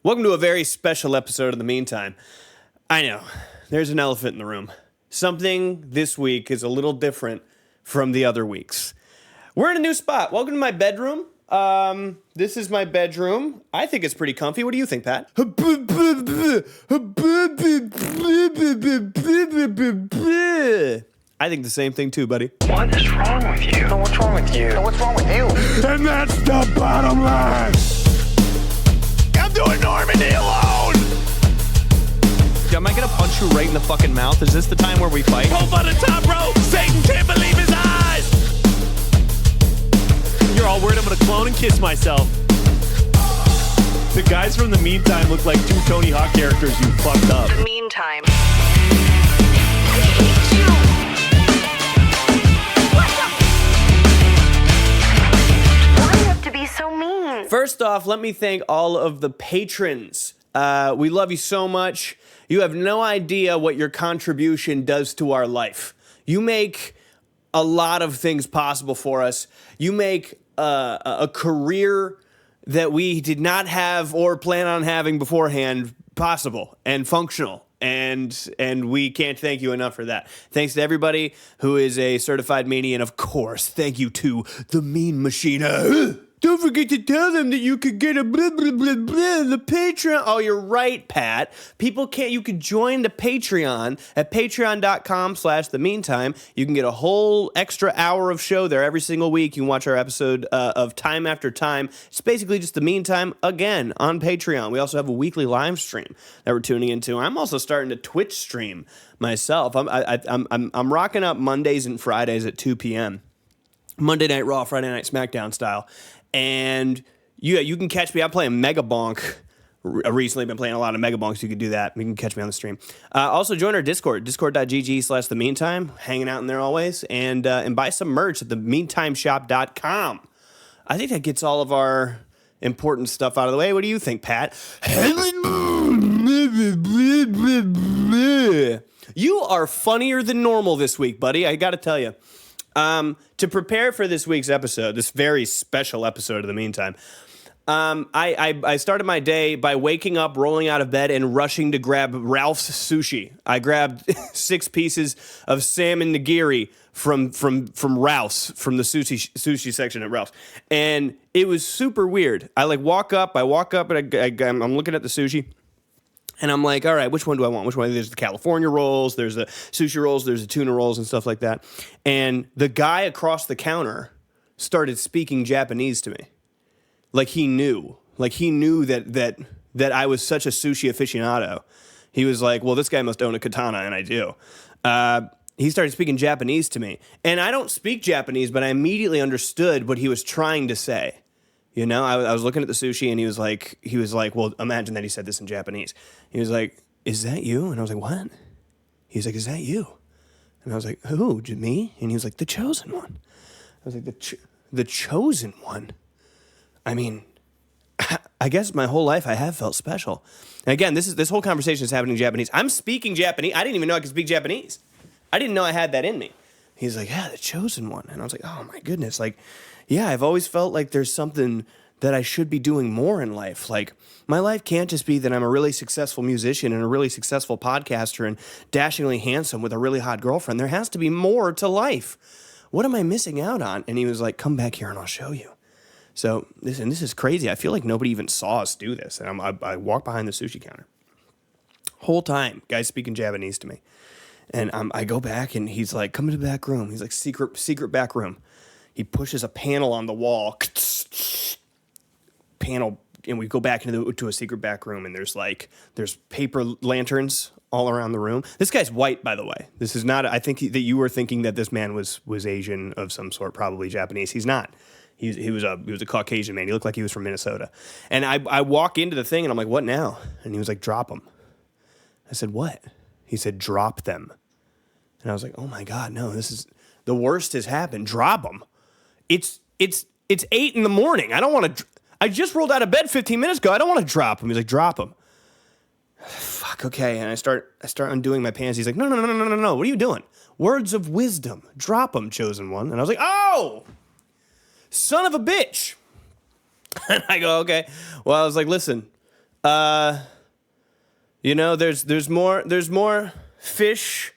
Welcome to a very special episode of The Meantime. I know, there's an elephant in the room. Something this week is a little different from the other weeks. We're in a new spot. Welcome to my bedroom. This is my bedroom. I think it's pretty comfy. What do you think, Pat? I think the same thing too, buddy. What is wrong with you? No, what's wrong with you? No, what's wrong with you? And that's the bottom line. I'm doing Normandy alone. Am I gonna punch you right in the fucking mouth? Is this the time where we fight? Hope on the top rope. Satan can't believe his eyes. You're all worried I'm gonna clone and kiss myself. The guys from The Meantime look like two Tony Hawk characters you fucked up. The Meantime. Why do you have to be so mean? First off, let me thank all of the patrons. We love you so much. You have no idea what your contribution does to our life. You make a lot of things possible for us. You make a career that we did not have or plan on having beforehand possible and functional. And we can't thank you enough for that. Thanks to everybody who is a certified meanie. And of course, thank you to the Mean Machina. Don't forget to tell them that you could get a blah, blah, blah, blah, the Patreon. Oh, you're right, Pat. You could join the Patreon at patreon.com/the meantime. You can get a whole extra hour of show there every single week. You can watch our episode of Time After Time. It's basically just The Meantime again on Patreon. We also have a weekly live stream that we're tuning into. I'm also starting to Twitch stream myself. I'm rocking up Mondays and Fridays at 2 p.m. Monday Night Raw, Friday Night SmackDown style. And you can catch me. I'm playing Mega Bonk. Recently been playing a lot of Mega Bonks. You can do that. You can catch me on the stream. Also join our Discord, discord.gg/the meantime. Hanging out in there always. And buy some merch at themeantimeshop.com. I think that gets all of our important stuff out of the way. What do you think, Pat? You are funnier than normal this week, buddy. I got to tell you. To prepare for this week's episode, this very special episode of The Meantime, I started my day by waking up, rolling out of bed, and rushing to grab Ralph's Sushi. I grabbed 6 pieces of salmon nigiri from Ralph's, from the sushi section at Ralph's, and it was super weird. I walk up, and I'm looking at the sushi. And I'm like, all right, which one do I want? Which one? There's the California rolls, there's the sushi rolls, there's the tuna rolls and stuff like that. And the guy across the counter started speaking Japanese to me. Like he knew that I was such a sushi aficionado. He was like, well, this guy must own a katana, and I do. He started speaking Japanese to me. And I don't speak Japanese, but I immediately understood what he was trying to say. You know, I was looking at the sushi, and he was like, well, imagine that he said this in Japanese. He was like, is that you? And I was like, what? He was like, is that you? And I was like, who? Me? And he was like, the chosen one. I was like, the chosen one? I mean, I guess my whole life I have felt special. And again, this whole conversation is happening in Japanese. I'm speaking Japanese. I didn't even know I could speak Japanese. I didn't know I had that in me. He's like, yeah, the chosen one. And I was like, oh my goodness. Yeah, I've always felt like there's something that I should be doing more in life. Like, my life can't just be that I'm a really successful musician and a really successful podcaster and dashingly handsome with a really hot girlfriend. There has to be more to life. What am I missing out on? And he was like, come back here and I'll show you. So, this is crazy. I feel like nobody even saw us do this. And I walk behind the sushi counter. Whole time, guy's speaking Japanese to me. And I go back and he's like, come to the back room. He's like, secret back room. He pushes a panel on the wall, and we go back into a secret back room, and there's paper lanterns all around the room. This guy's white, by the way. This is not. I think that you were thinking that this man was Asian of some sort, probably Japanese. He's not. He was a Caucasian man. He looked like he was from Minnesota. And I walk into the thing, and I'm like, what now? And he was like, drop them. I said, what? He said, drop them. And I was like, oh my God, no, this is the worst has happened. Drop them. It's 8 a.m. I just rolled out of bed 15 minutes ago. I don't want to drop him. He's like, drop him. Fuck, okay. And I start undoing my pants. He's like, no. What are you doing? Words of wisdom. Drop him, chosen one. And I was like, oh, son of a bitch. And I go, okay. Well, I was like, listen, there's more fish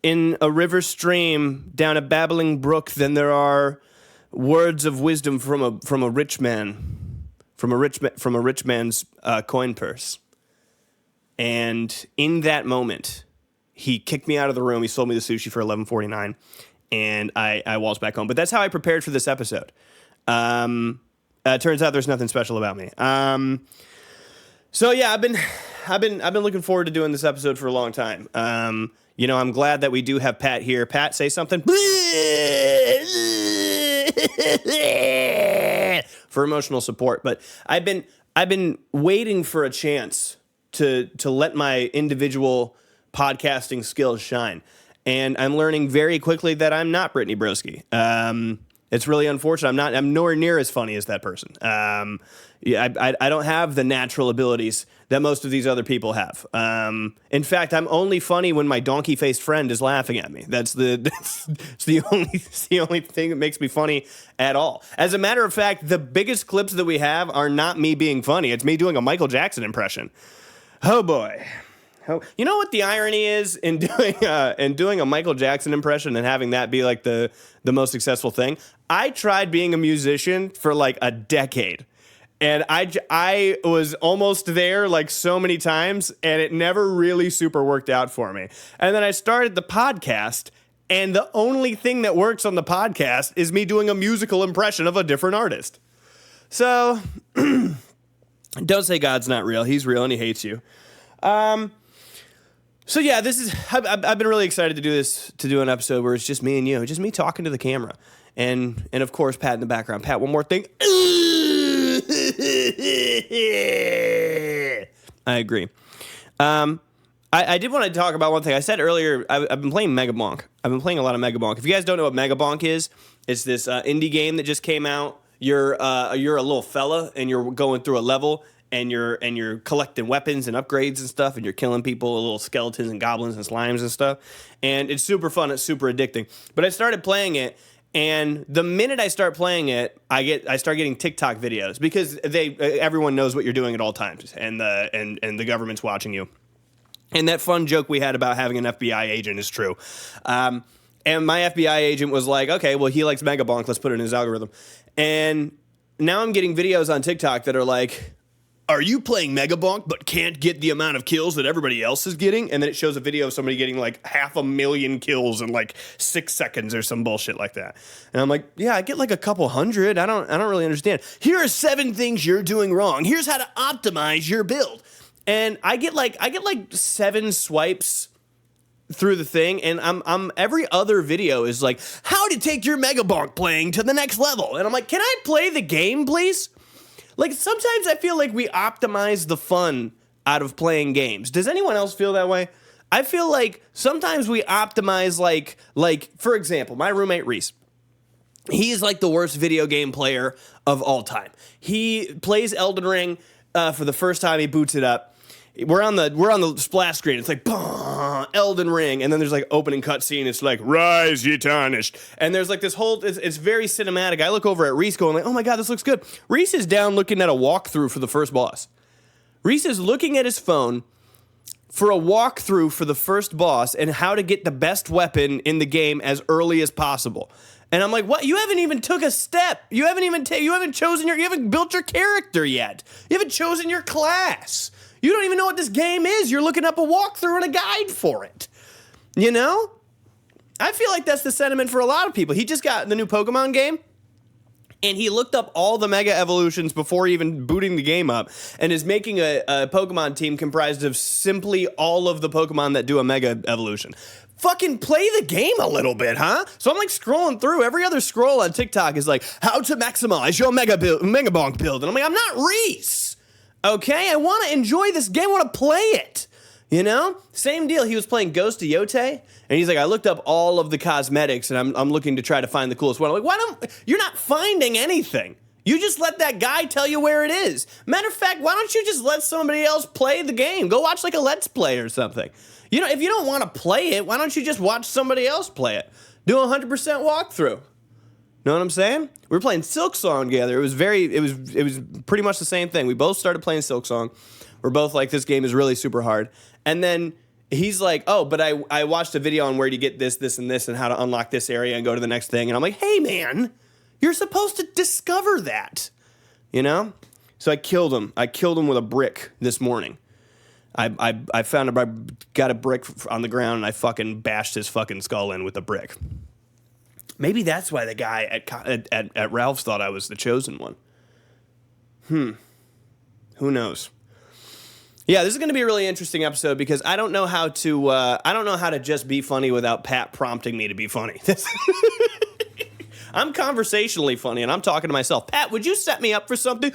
in a river stream down a babbling brook than there are words of wisdom from a rich man, from a rich man's coin purse. And in that moment, he kicked me out of the room. He sold me the sushi for $11.49, and I waltzed back home. But that's how I prepared for this episode. Turns out there's nothing special about me. So yeah, I've been looking forward to doing this episode for a long time. I'm glad that we do have Pat here. Pat, say something for emotional support. But I've been waiting for a chance to let my individual podcasting skills shine, and I'm learning very quickly that I'm not Brittany Broski. It's really unfortunate. I'm nowhere near as funny as that person. I don't have the natural abilities that most of these other people have. In fact, I'm only funny when my donkey-faced friend is laughing at me. That's the only thing that makes me funny at all. As a matter of fact, the biggest clips that we have are not me being funny. It's me doing a Michael Jackson impression. Oh boy. You know what the irony is in doing a Michael Jackson impression and having that be like the most successful thing? I tried being a musician for like a decade, and I was almost there like so many times, and it never really super worked out for me. And then I started the podcast, and the only thing that works on the podcast is me doing a musical impression of a different artist. So don't say God's not real. He's real and he hates you. So yeah, I've been really excited to do an episode where it's just me and you, just me talking to the camera, and of course Pat in the background. Pat, one more thing. I agree. I did want to talk about one thing. I said earlier, I've been playing Mega Bonk. I've been playing a lot of Mega Bonk. If you guys don't know what Mega Bonk is, it's this indie game that just came out. You're a little fella, and you're going through a level, and you're collecting weapons and upgrades and stuff, and you're killing people, little skeletons and goblins and slimes and stuff. And it's super fun. It's super addicting. But I started playing it, and the minute I start playing it, I start getting TikTok videos because everyone knows what you're doing at all times, and the government's watching you. And that fun joke we had about having an FBI agent is true. And my FBI agent was like, okay, well, he likes Mega Bonk. Let's put it in his algorithm. And now I'm getting videos on TikTok that are like, are you playing Mega Bonk but can't get the amount of kills that everybody else is getting? And then it shows a video of somebody getting like 500,000 kills in like 6 seconds or some bullshit like that. And I'm like, yeah, I get like a couple hundred. I don't really understand. Here are 7 things you're doing wrong. Here's how to optimize your build. And I get like 7 swipes through the thing, and I'm every other video is like, how to take your Mega Bonk playing to the next level. And I'm like, can I play the game, please? Like, sometimes I feel like we optimize the fun out of playing games. Does anyone else feel that way? I feel like sometimes we optimize, like for example, my roommate Reese. He is like the worst video game player of all time. He plays Elden Ring for the first time. He boots it up. We're on the splash screen. It's like, bah, Elden Ring. And then there's like opening cutscene. It's like, rise ye tarnished. And there's like this whole, it's very cinematic. I look over at Reese going like, oh my God, this looks good. Reese is down looking at a walkthrough for the first boss. Reese is looking at his phone for a walkthrough for the first boss and how to get the best weapon in the game as early as possible. And I'm like, what? You haven't even took a step. You haven't built your character yet. You haven't chosen your class. You don't even know what this game is. You're looking up a walkthrough and a guide for it. You know? I feel like that's the sentiment for a lot of people. He just got the new Pokemon game, and he looked up all the Mega Evolutions before even booting the game up, and is making a Pokemon team comprised of simply all of the Pokemon that do a Mega Evolution. Fucking play the game a little bit, huh? So I'm like scrolling through. Every other scroll on TikTok is like, how to maximize your Mega Bonk build. And I'm like, I'm not Reese. Okay, I want to enjoy this game. I want to play it. You know? Same deal. He was playing Ghost of Yote, and he's like, I looked up all of the cosmetics, and I'm looking to try to find the coolest one. I'm like, you're not finding anything. You just let that guy tell you where it is. Matter of fact, why don't you just let somebody else play the game? Go watch like a Let's Play or something. You know, if you don't want to play it, why don't you just watch somebody else play it? Do a 100% walkthrough. Know what I'm saying? We were playing Silk Song together. It was pretty much the same thing. We both started playing Silk Song. We're both like, this game is really super hard. And then he's like, oh, but I watched a video on where to get this, this, and this, and how to unlock this area and go to the next thing. And I'm like, hey, man, you're supposed to discover that, you know? So I killed him. I killed him with a brick this morning. I got a brick on the ground, and I fucking bashed his fucking skull in with a brick. Maybe that's why the guy at Ralph's thought I was the chosen one. Who knows? Yeah, this is going to be a really interesting episode because I don't know how to just be funny without Pat prompting me to be funny. I'm conversationally funny, and I'm talking to myself. Pat, would you set me up for something?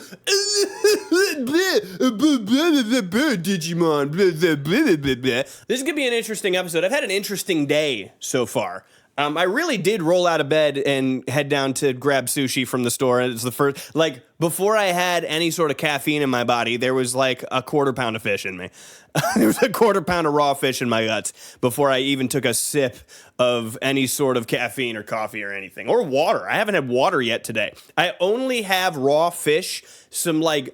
Digimon. This is going to be an interesting episode. I've had an interesting day so far. I really did roll out of bed and head down to grab sushi from the store. It's the first, like, before I had any sort of caffeine in my body, there was like a quarter pound of fish in me. There was a quarter pound of raw fish in my guts before I even took a sip of any sort of caffeine or coffee or anything. Or water. I haven't had water yet today. I only have raw fish, some like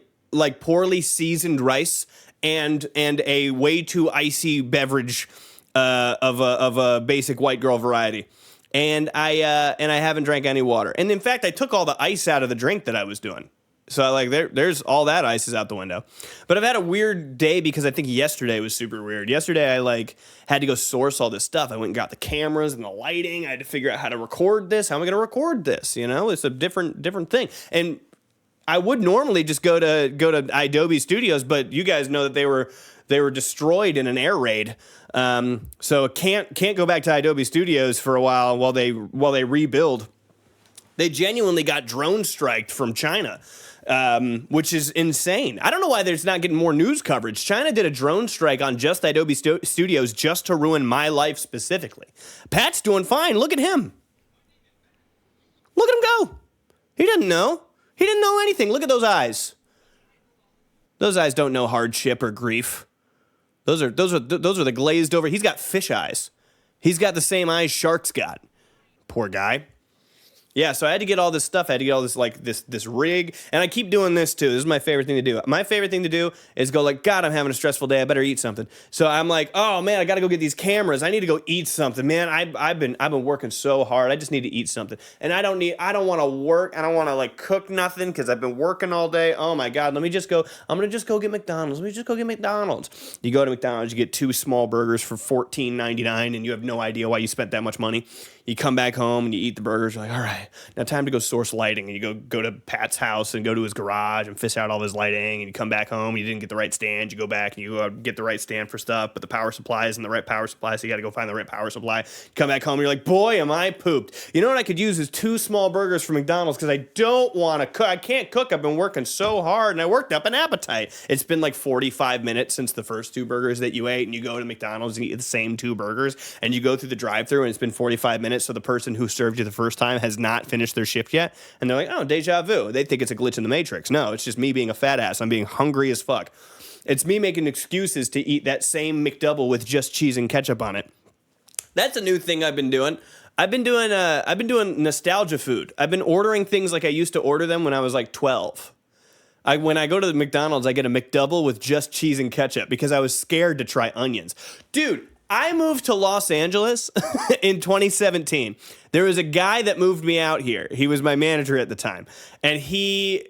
poorly seasoned rice, and a way too icy beverage of a basic white girl variety, and I haven't drank any water. And in fact, I took all the ice out of the drink that I was doing. So like there's all that ice is out the window. But I've had a weird day because I think yesterday was super weird. Yesterday I like had to go source all this stuff. I went and got the cameras and the lighting. I had to figure out how to record this. How am I going to record this? You know, it's a different thing. And I would normally just go to idobi Studios, but you guys know that they were destroyed in an air raid. So can't go back to idobi Studios for a while they rebuild. They genuinely got drone striked from China, which is insane. I don't know why there's not getting more news coverage. China did a drone strike on just idobi Studios just to ruin my life specifically. Pat's doing fine. Look at him. Look at him go. He didn't know. He didn't know anything. Look at those eyes. Those eyes don't know hardship or grief. Those are the glazed over. He's got fish eyes. He's got the same eyes sharks got. Poor guy. Yeah, so I had to get all this stuff. I had to get all this, like, this rig. And I keep doing this, too. This is my favorite thing to do. My favorite thing to do is go, like, God, I'm having a stressful day. I better eat something. So I'm like, oh, man, I got to go get these cameras. I need to go eat something. Man, I've been working so hard. I just need to eat something. And I don't want to work. I don't want to, like, cook nothing because I've been working all day. Oh, my God. I'm going to just go get McDonald's. Let me just go get McDonald's. You go to McDonald's, you get 2 small burgers for $14.99, and you have no idea why you spent that much money. You come back home and you eat the burgers. You're like, all right, now time to go source lighting. And you go to Pat's house and go to his garage and fish out all his lighting. And you come back home and you didn't get the right stand. You go back and you go get the right stand for stuff, but the power supply isn't the right power supply, so you got to go find the right power supply. You come back home and you're like, boy, am I pooped. You know what I could use is 2 small burgers from McDonald's because I don't want to cook. I can't cook. I've been working so hard and I worked up an appetite. It's been like 45 minutes since the first 2 burgers that you ate, and you go to McDonald's and eat the same 2 burgers, and you go through the drive-thru and it's been 45 minutes, so the person who served you the first time has not finished their shift yet, and they're like, oh, deja vu. They think it's a glitch in the Matrix. No, it's just me being a fat ass. I'm being hungry as fuck. It's me making excuses to eat that same McDouble with just cheese and ketchup on it. That's a new thing I've been doing. I've been doing nostalgia food. I've been ordering things like I used to order them when I was like 12. When I go to the McDonald's, I get a McDouble with just cheese and ketchup because I was scared to try onions. Dude, I moved to Los Angeles in 2017. There was a guy that moved me out here. He was my manager at the time. And he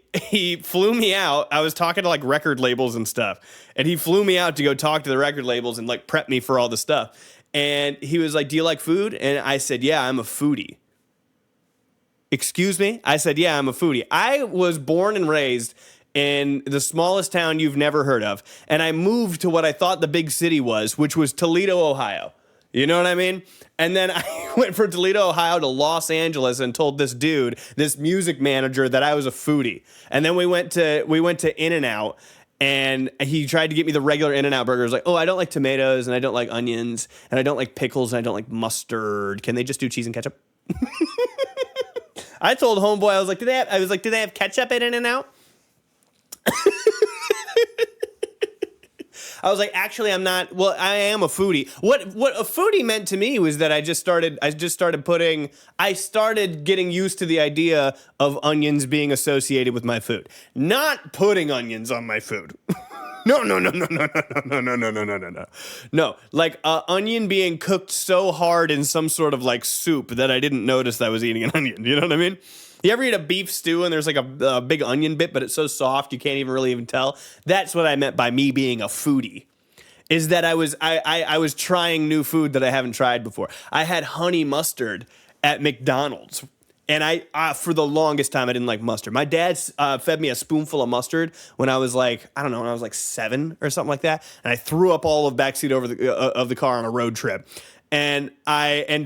flew me out. I was talking to like record labels and stuff. And he flew me out to go talk to the record labels and like prep me for all the stuff. And he was like, do you like food? And I said, yeah, I'm a foodie. Excuse me? I said, yeah, I'm a foodie. I was born and raised in the smallest town you've never heard of. And I moved to what I thought the big city was, which was Toledo, Ohio. You know what I mean? And then I went from Toledo, Ohio to Los Angeles and told this dude, this music manager, that I was a foodie. And then we went to In-N-Out, and he tried to get me the regular In-N-Out burgers. Like, oh, I don't like tomatoes, and I don't like onions, and I don't like pickles, and I don't like mustard. Can they just do cheese and ketchup? I told homeboy, I was like, do they have ketchup at In-N-Out? I was like, actually, I'm not. Well, I am a foodie. What a foodie meant to me was that I started getting used to the idea of onions being associated with my food, not putting onions on my food. No. No, like onion being cooked so hard in some sort of like soup that I didn't notice that I was eating an onion. You know what I mean? You ever eat a beef stew and there's like a big onion bit, but it's so soft you can't even tell? That's what I meant by me being a foodie. Is that I was trying new food that I haven't tried before. I had honey mustard at McDonald's. And I for the longest time, I didn't like mustard. My dad fed me a spoonful of mustard when I was like, I don't know, when I was like 7 or something like that. And I threw up all of the backseat of the car on a road trip. And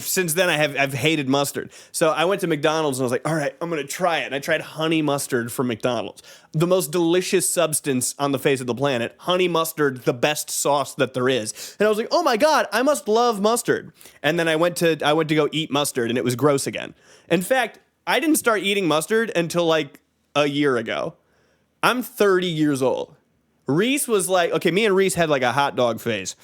since then I've hated mustard. So I went to McDonald's and I was like, all right, I'm going to try it. And I tried honey mustard from McDonald's. The most delicious substance on the face of the planet. Honey mustard, the best sauce that there is. And I was like, oh my God, I must love mustard. And then I went to go eat mustard and it was gross again. In fact, I didn't start eating mustard until like a year ago. I'm 30 years old. Reese was like, okay, me and Reese had like a hot dog phase.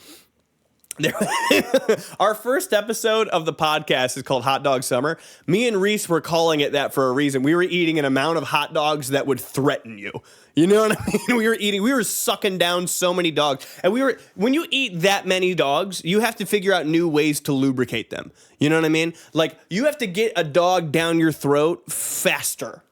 Our first episode of the podcast is called Hot Dog Summer. Me and Reese were calling it that for a reason. We were eating an amount of hot dogs that would threaten you. You know what I mean? We were sucking down so many dogs. And when you eat that many dogs, you have to figure out new ways to lubricate them. You know what I mean? Like, you have to get a dog down your throat faster.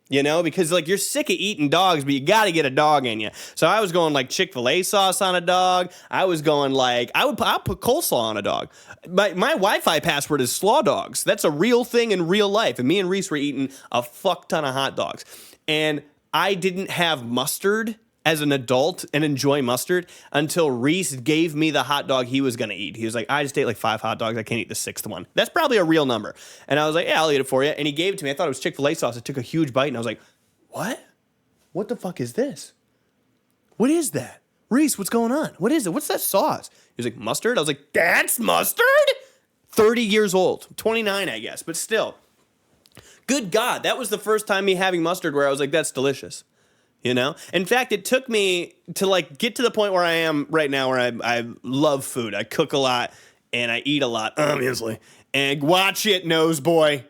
You know, because like you're sick of eating dogs, but you got to get a dog in you. So I was going like Chick-fil-A sauce on a dog. I was going like, I'll put coleslaw on a dog. My Wi-Fi password is Slaw Dogs. That's a real thing in real life. And me and Reese were eating a fuck ton of hot dogs. And I didn't have mustard as an adult and enjoy mustard until Reese gave me the hot dog he was going to eat. He was like, I just ate like 5 hot dogs. I can't eat the 6th one. That's probably a real number. And I was like, yeah, I'll eat it for you. And he gave it to me. I thought it was Chick-fil-A sauce. I took a huge bite and I was like, what? What the fuck is this? What is that? Reese, what's going on? What is it? What's that sauce? He was like, mustard? I was like, that's mustard? 30 years old. 29, I guess. But still. Good God. That was the first time me having mustard where I was like, that's delicious. You know? In fact, it took me to like get to the point where I am right now where I love food. I cook a lot and I eat a lot, obviously. And watch it, nose boy.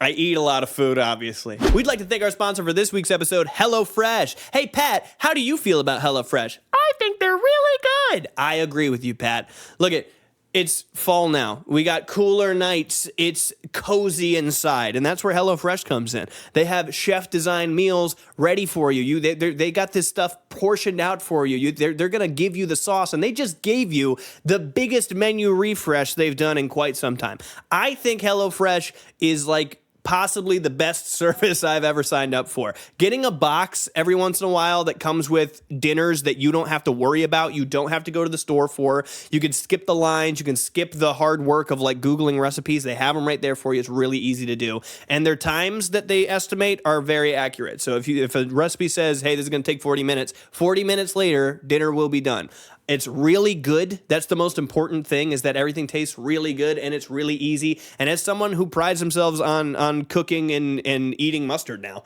I eat a lot of food, obviously. We'd like to thank our sponsor for this week's episode, HelloFresh. Hey, Pat, how do you feel about HelloFresh? I think they're really good. I agree with you, Pat. Look at it's fall now. We got cooler nights. It's cozy inside, and that's where HelloFresh comes in. They have chef-designed meals ready for you. They got this stuff portioned out for you. They're going to give you the sauce, and they just gave you the biggest menu refresh they've done in quite some time. I think HelloFresh is like possibly the best service I've ever signed up for. Getting a box every once in a while that comes with dinners that you don't have to worry about, you don't have to go to the store for. You can skip the lines, you can skip the hard work of like Googling recipes. They have them right there for you. It's really easy to do. And their times that they estimate are very accurate. So if a recipe says, hey, this is going to take 40 minutes, 40 minutes later, dinner will be done. It's really good. That's the most important thing, is that everything tastes really good and it's really easy. And as someone who prides themselves on cooking and eating mustard now,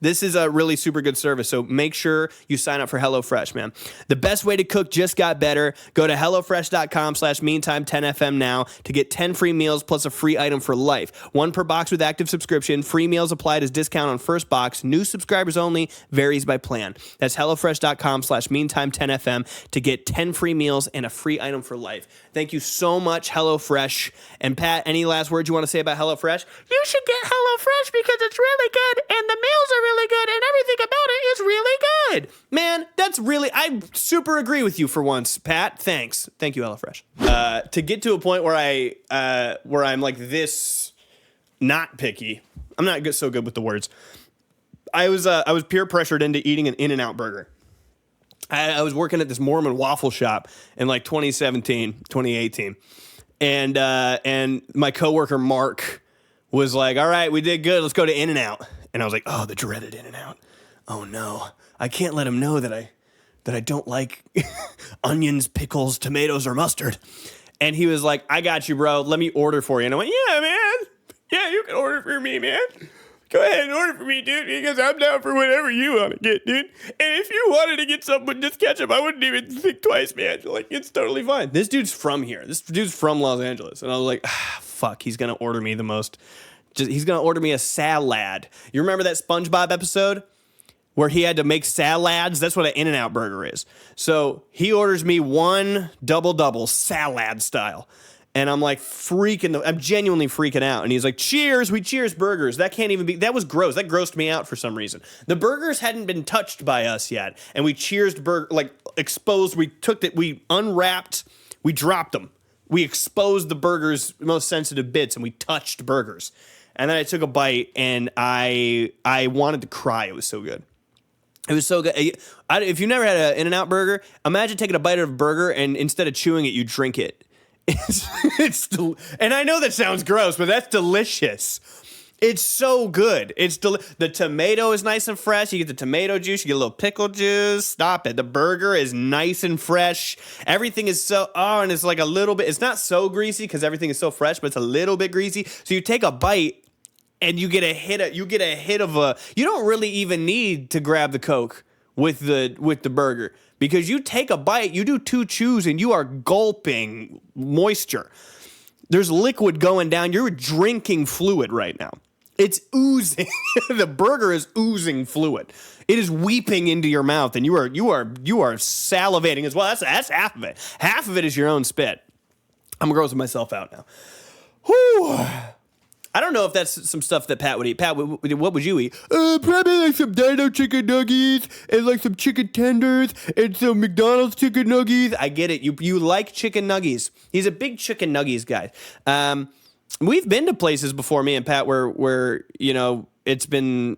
this is a really super good service. So make sure you sign up for HelloFresh, man. The best way to cook just got better. Go to HelloFresh.com/meantime10fm now to get 10 free meals plus a free item for life. 1 per box with active subscription. Free meals applied as discount on first box. New subscribers only. Varies by plan. That's HelloFresh.com/meantime10fm to get 10 free meals and a free item for life. Thank you so much, HelloFresh. And Pat, any last words you want to say about HelloFresh? You should get HelloFresh because it's really good and the meals are really good and everything about it is really good. Man, I super agree with you for once, Pat. Thanks. Thank you, HelloFresh. To get to a point where I'm like this not picky. I'm not so good with the words. I was peer pressured into eating an In-N-Out burger. I was working at this Mormon waffle shop in like 2018. And my coworker, Mark, was like, all right, we did good. Let's go to In-N-Out. And I was like, oh, the dreaded In-N-Out. Oh, no. I can't let him know that I don't like onions, pickles, tomatoes, or mustard. And he was like, I got you, bro. Let me order for you. And I went, yeah, man. Yeah, you can order for me, man. Go ahead and order for me, dude, because I'm down for whatever you want to get, dude. And if you wanted to get something with just ketchup, I wouldn't even think twice, man. Like, it's totally fine. This dude's from here. This dude's from Los Angeles. And I was like, fuck, he's going to order me he's going to order me a salad. You remember that SpongeBob episode where he had to make salads? That's what an In-N-Out burger is. So he orders me one double salad style. And I'm like I'm genuinely freaking out. And he's like, cheers, we cheers burgers. That can't even be, that was gross. That grossed me out for some reason. The burgers hadn't been touched by us yet. And we cheersed exposed, we unwrapped, we dropped them. We exposed the burger's most sensitive bits and we touched burgers. And then I took a bite and I wanted to cry. It was so good. It was so good. If you never had an In-N-Out burger, imagine taking a bite of a burger and instead of chewing it, you drink it. And I know that sounds gross, but that's delicious. It's so good. The tomato is nice and fresh. You get the tomato juice. You get a little pickle juice. Stop it. The burger is nice and fresh. Everything is and it's like a little bit. It's not so greasy because everything is so fresh, but it's a little bit greasy. So you take a bite and you get a hit of a. You don't really even need to grab the Coke with the burger. Because you take a bite, you do 2 chews, and you are gulping moisture. There's liquid going down. You're drinking fluid right now. It's oozing. The burger is oozing fluid. It is weeping into your mouth, and you are salivating as well. That's half of it. Half of it is your own spit. I'm grossing myself out now. Whew. I don't know if that's some stuff that Pat would eat. Pat, what would you eat? Probably like some dino chicken nuggets and like some chicken tenders and some McDonald's chicken nuggets. I get it. You like chicken nuggies. He's a big chicken nuggies guy. We've been to places before, me and Pat, where it's been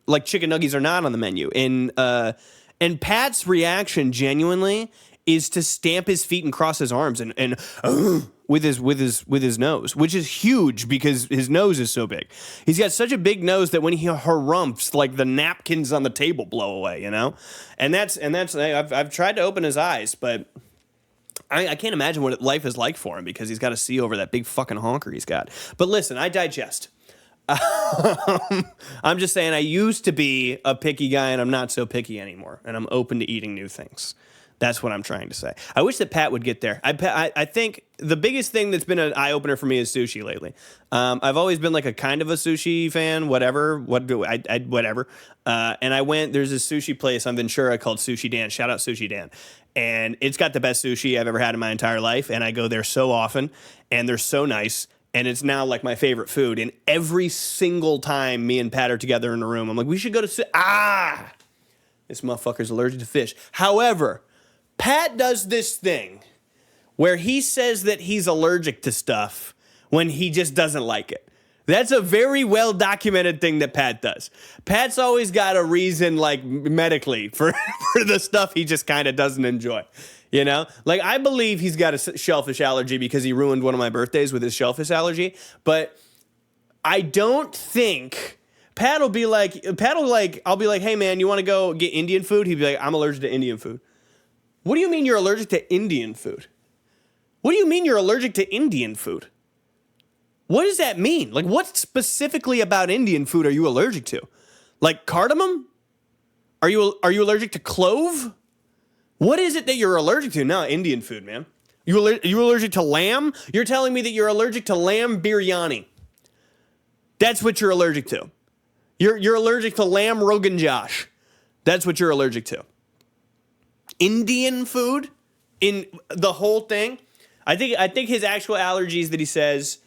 like chicken nuggies are not on the menu. And Pat's reaction genuinely is to stamp his feet and cross his arms and with his nose, which is huge because his nose is so big. He's got such a big nose that when he harumphs, like the napkins on the table blow away, And that's I've tried to open his eyes, but I can't imagine what life is like for him because he's got to see over that big fucking honker he's got. But listen, I digest. I'm just saying I used to be a picky guy and I'm not so picky anymore, and I'm open to eating new things. That's what I'm trying to say. I wish that Pat would get there. I think the biggest thing that's been an eye-opener for me is sushi lately. I've always been like a kind of a sushi fan, whatever. And I went, there's this sushi place on Ventura called Sushi Dan. Shout out Sushi Dan. And it's got the best sushi I've ever had in my entire life. And I go there so often, and they're so nice. And it's now like my favorite food. And every single time me and Pat are together in a room, I'm like, we should go to this motherfucker's allergic to fish. However, Pat does this thing where he says that he's allergic to stuff when he just doesn't like it. That's a very well documented thing that Pat does. Pat's always got a reason, like medically, for the stuff he just kind of doesn't enjoy. Like I believe he's got a shellfish allergy because he ruined one of my birthdays with his shellfish allergy. But I don't think I'll be like, hey man, you want to go get Indian food? He'd be like, I'm allergic to Indian food. What do you mean you're allergic to Indian food? What do you mean you're allergic to Indian food? What does that mean? Like, what specifically about Indian food are you allergic to? Like cardamom? Are you allergic to clove? What is it that you're allergic to? No, Indian food, man. You allergic to lamb? You're telling me that you're allergic to lamb biryani. That's what you're allergic to. You're allergic to lamb Rogan Josh. That's what you're allergic to. Indian food in the whole thing. I think his actual allergies that he says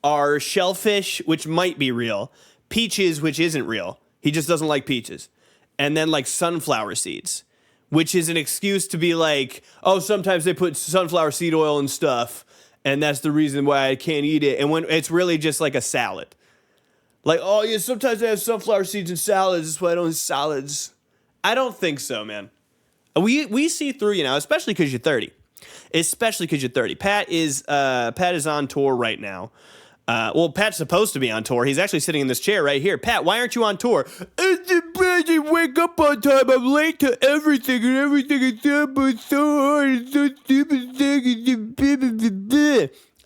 are shellfish, which might be real, peaches, which isn't real. He just doesn't like peaches. And then like sunflower seeds, which is an excuse to be like, oh, sometimes they put sunflower seed oil and stuff, and that's the reason why I can't eat it. And when it's really just like a salad. Like, oh yeah, sometimes they have sunflower seeds in salads, that's why I don't eat salads. I don't think so, man. We see through you now, especially because you're 30. Pat is on tour right now. Pat's supposed to be on tour. He's actually sitting in this chair right here. Pat, why aren't you on tour? I didn't wake up on time. I'm late to everything, and everything is done so hard and so stupid.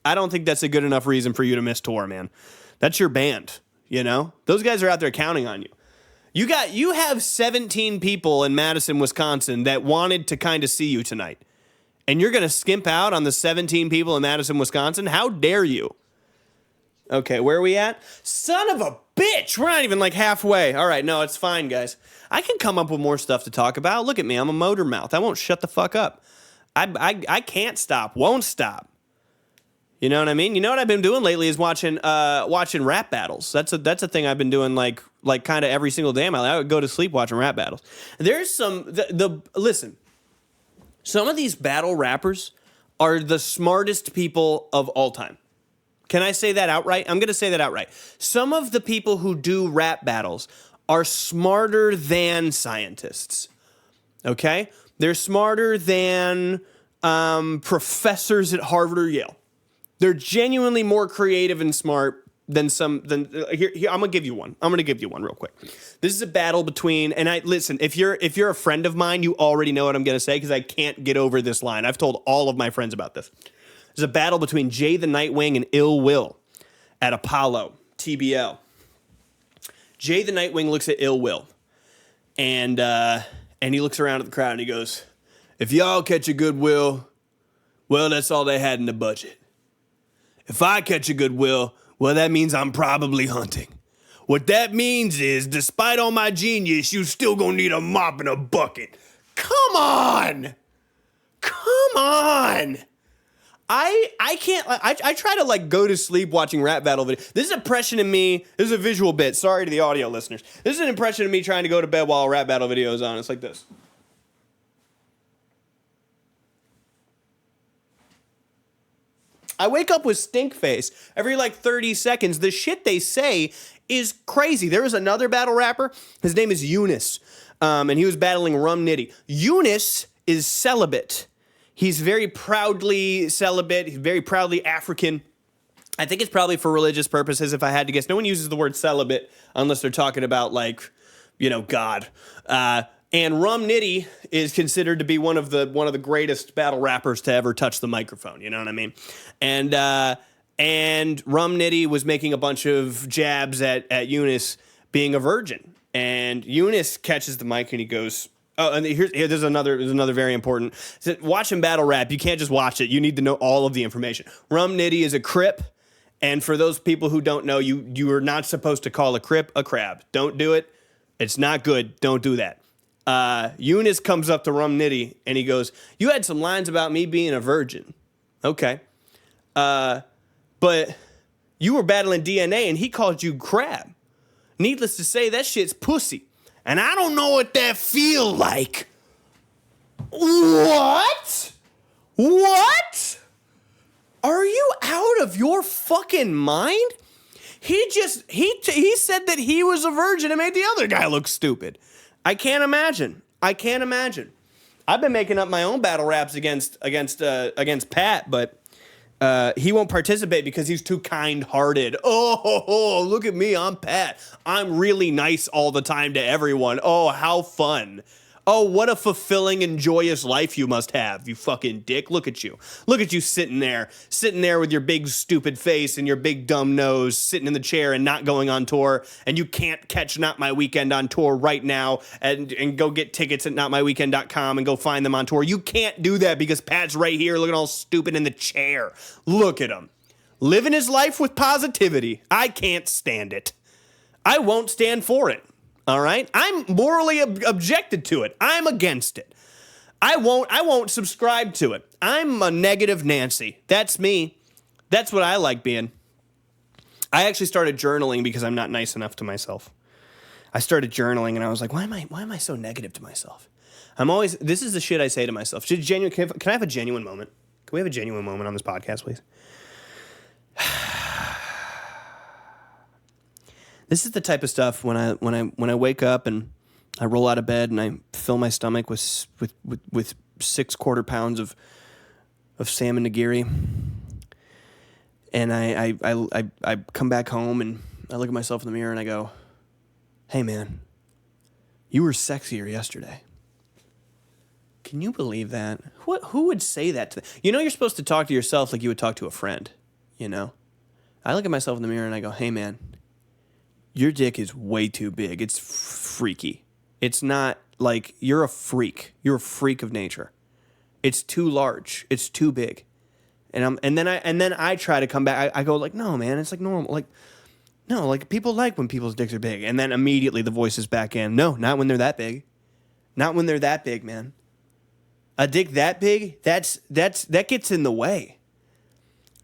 I don't think that's a good enough reason for you to miss tour, man. That's your band. You know, those guys are out there counting on you. You have 17 people in Madison, Wisconsin that wanted to kind of see you tonight. And you're going to skimp out on the 17 people in Madison, Wisconsin? How dare you? Okay, where are we at? Son of a bitch! We're not even like halfway. All right, no, it's fine, guys. I can come up with more stuff to talk about. Look at me, I'm a motor mouth. I won't shut the fuck up. I can't stop, won't stop. You know what I mean? You know what I've been doing lately is watching rap battles. That's a thing I've been doing like kind of every single day. I would go to sleep watching rap battles. There's some listen. Some of these battle rappers are the smartest people of all time. Can I say that outright? I'm going to say that outright. Some of the people who do rap battles are smarter than scientists. Okay? They're smarter than professors at Harvard or Yale. They're genuinely more creative and smart than here. I'm gonna give you one. I'm gonna give you one real quick. This is a battle between, and listen. If you're a friend of mine, you already know what I'm gonna say because I can't get over this line. I've told all of my friends about this. There's a battle between Jay the Nightwing and Ill Will at Apollo TBL. Jay the Nightwing looks at Ill Will, and he looks around at the crowd and he goes, "If y'all catch a good Will, well, that's all they had in the budget. If I catch a good Will, well, that means I'm probably hunting. What that means is, despite all my genius, you still gonna need a mop and a bucket." Come on! Come on! I can't, I try to like go to sleep watching rap battle videos. This is an impression of me. This is a visual bit. Sorry to the audio listeners. This is an impression of me trying to go to bed while a rap battle video is on. It's like this. I wake up with stink face every like 30 seconds. The shit they say is crazy. There was another battle rapper. His name is Eunice. And he was battling Rum Nitty. Eunice is celibate. He's very proudly celibate. He's very proudly African. I think it's probably for religious purposes, if I had to guess. No one uses the word celibate unless they're talking about, like, you know, God. And Rum Nitty is considered to be one of the greatest battle rappers to ever touch the microphone. You know what I mean? And Rum Nitty was making a bunch of jabs at Eunice being a virgin. And Eunice catches the mic and he goes, oh, and there's another very important. Watching battle rap, you can't just watch it. You need to know all of the information. Rum Nitty is a Crip. And for those people who don't know, you are not supposed to call a Crip a crab. Don't do it. It's not good. Don't do that. Eunice comes up to Rum Nitty and he goes, "You had some lines about me being a virgin." Okay. But you were battling DNA and he called you crab. Needless to say, that shit's pussy. And I don't know what that feel like. What? What? Are you out of your fucking mind? He said that he was a virgin and made the other guy look stupid. I can't imagine. I've been making up my own battle raps against Pat, but he won't participate because he's too kind-hearted. Oh, look at me, I'm Pat. I'm really nice all the time to everyone. Oh, how fun. Oh, what a fulfilling and joyous life you must have, you fucking dick. Look at you. Look at you sitting there with your big stupid face and your big dumb nose, sitting in the chair and not going on tour, and you can't catch Not My Weekend on tour right now and go get tickets at notmyweekend.com and go find them on tour. You can't do that because Pat's right here looking all stupid in the chair. Look at him. Living his life with positivity. I can't stand it. I won't stand for it. All right? I'm morally objected to it. I'm against it. I won't subscribe to it. I'm a negative Nancy. That's me. That's what I like being. I actually started journaling because I'm not nice enough to myself. I started journaling and I was like, why am I so negative to myself? This is the shit I say to myself. Can I have a genuine moment? Can we have a genuine moment on this podcast, please? This is the type of stuff when I wake up and I roll out of bed and I fill my stomach with 6 quarter pounds of salmon nigiri, and I come back home and I look at myself in the mirror and I go, "Hey man, you were sexier yesterday." Can you believe that? Who would say that to them? You know, you're supposed to talk to yourself like you would talk to a friend. You know, I look at myself in the mirror and I go, "Hey man, your dick is way too big. It's freaky. It's not like you're a freak. You're a freak of nature. It's too large. It's too big. And then I try to come back. I go like, no, man, it's like normal. Like, no, like people like when people's dicks are big. And then immediately the voice is back in. No, not when they're that big. Not when they're that big, man. A dick that big, that gets in the way.